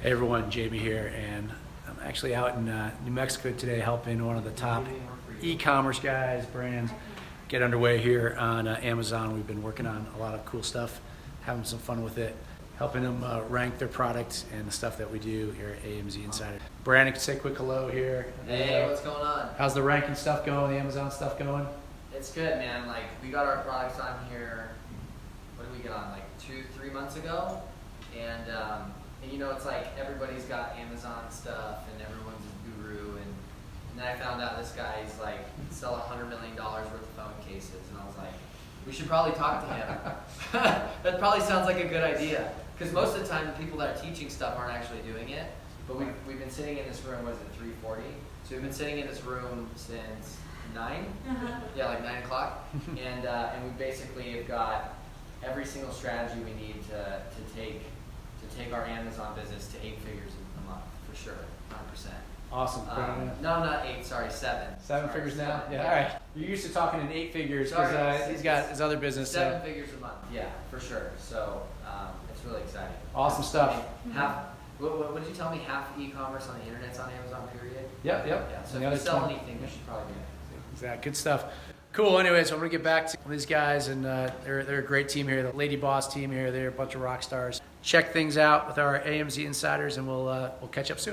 Hey everyone, Jamie here, and I'm actually out in New Mexico today helping one of the top e-commerce guys, brands, get underway here on Amazon. We've been working on a lot of cool stuff, having some fun with it, helping them rank their products and the stuff that we do here at AMZ Insider. Brandon, can say a quick hello here. Hey, what's going on? How's the ranking stuff going, the Amazon stuff going? It's good, man. Like, we got our products on here, what did we get on, like 2-3 months ago? And you know, it's like everybody's got Amazon stuff and everyone's a guru. And then I found out this guy's like sell $100 million worth of phone cases. And I was like, we should probably talk to him. That probably sounds like a good idea. Because most of the time, the people that are teaching stuff aren't actually doing it. But we've been sitting in this room, was it 3:40? So we've been sitting in this room since 9? Yeah, like 9 o'clock. And we basically have got every single strategy we need to take our Amazon business to 8 figures a month, for sure, 100%. Awesome. No, not 8, sorry, 7. Seven figures now? Yeah, all right. You're used to talking in 8 figures because he's got his other business. 7 figures a month, yeah, for sure. So it's really exciting. Awesome stuff. What did you tell me? Half e-commerce on the internet's on Amazon, period? Yep. Yeah, so if you sell anything, you should probably do it. Exactly. Good stuff. Cool. Anyways, I'm going to get back to these guys, and they're a great team here. The LadyBoss team here. They're a bunch of rock stars. Check things out with our AMZ insiders, and we'll catch up soon.